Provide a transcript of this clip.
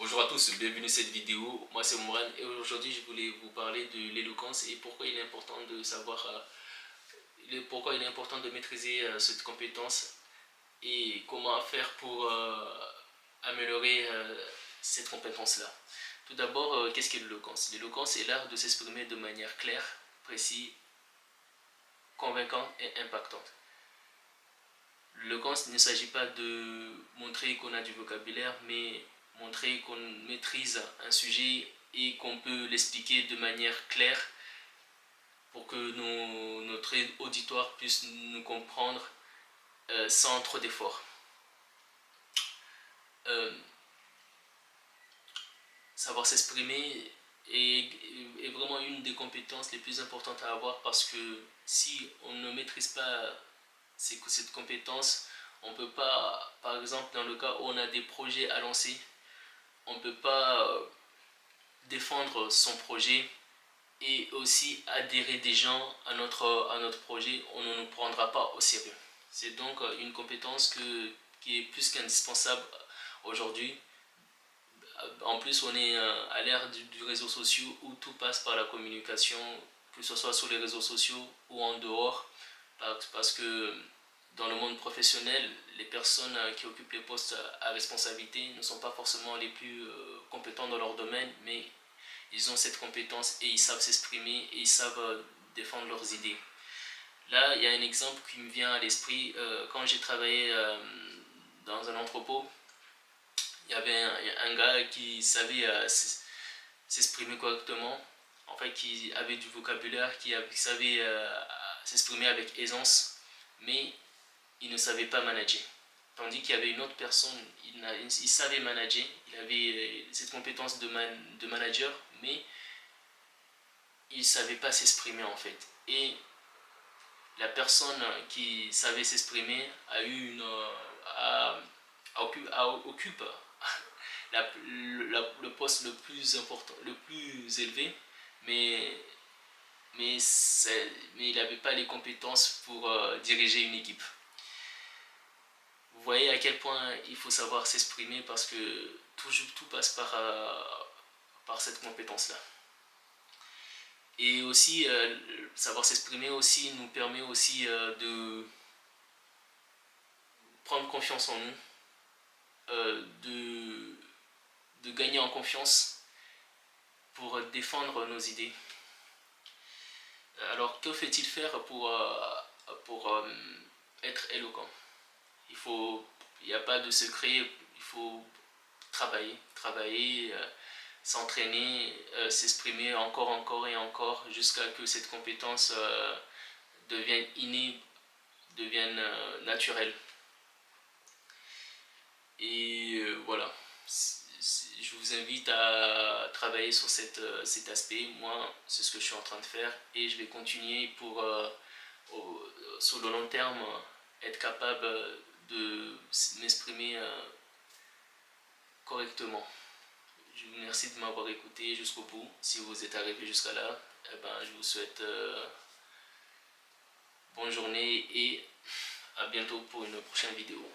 Bonjour à tous, bienvenue à cette vidéo. Moi c'est Mourane et aujourd'hui je voulais vous parler de l'éloquence et pourquoi il est important de savoir, pourquoi il est important de maîtriser cette compétence et comment faire pour améliorer cette compétence-là. Tout d'abord, qu'est-ce qu'est l'éloquence? L'éloquence est l'art de s'exprimer de manière claire, précise, convaincante et impactante. L'éloquence, il ne s'agit pas de montrer qu'on a du vocabulaire, mais montrer qu'on maîtrise un sujet et qu'on peut l'expliquer de manière claire pour que notre auditoire puisse nous comprendre sans trop d'efforts. Savoir s'exprimer est vraiment une des compétences les plus importantes à avoir parce que si on ne maîtrise pas cette compétence, on ne peut pas, par exemple dans le cas où on a des projets à lancer, on ne peut pas défendre son projet et aussi adhérer des gens à notre projet, on ne nous prendra pas au sérieux. C'est donc une compétence qui est plus qu'indispensable aujourd'hui. En plus, on est à l'ère du réseau social où tout passe par la communication, que ce soit sur les réseaux sociaux ou en dehors, parce que dans le monde professionnel, les personnes qui occupent les postes à responsabilité ne sont pas forcément les plus compétents dans leur domaine, mais ils ont cette compétence et ils savent s'exprimer et ils savent défendre leurs idées. Là, il y a un exemple qui me vient à l'esprit. Quand j'ai travaillé dans un entrepôt, il y avait un gars qui savait s'exprimer correctement, en fait qui avait du vocabulaire, qui savait s'exprimer avec aisance, mais il ne savait pas manager. Tandis qu'il y avait une autre personne, il savait manager, il avait cette compétence de manager, mais il ne savait pas s'exprimer en fait. Et la personne qui savait s'exprimer occupe le poste le plus important, le plus élevé, mais il n'avait pas les compétences pour diriger une équipe. Vous voyez à quel point il faut savoir s'exprimer parce que tout passe par cette compétence-là. Et aussi, savoir s'exprimer aussi nous permet aussi de prendre confiance en nous, de gagner en confiance pour défendre nos idées. Alors, que fait-il faire pour être éloquent? Il n'y a pas de secret, il faut travailler, s'entraîner, s'exprimer encore et encore jusqu'à ce que cette compétence devienne innée, devienne naturelle. Et voilà, je vous invite à travailler sur cet aspect. Moi, c'est ce que je suis en train de faire et je vais continuer pour, sur le long terme, être capable de m'exprimer correctement. Je vous remercie de m'avoir écouté jusqu'au bout. Si vous êtes arrivé jusqu'à là, eh ben, je vous souhaite bonne journée et à bientôt pour une prochaine vidéo.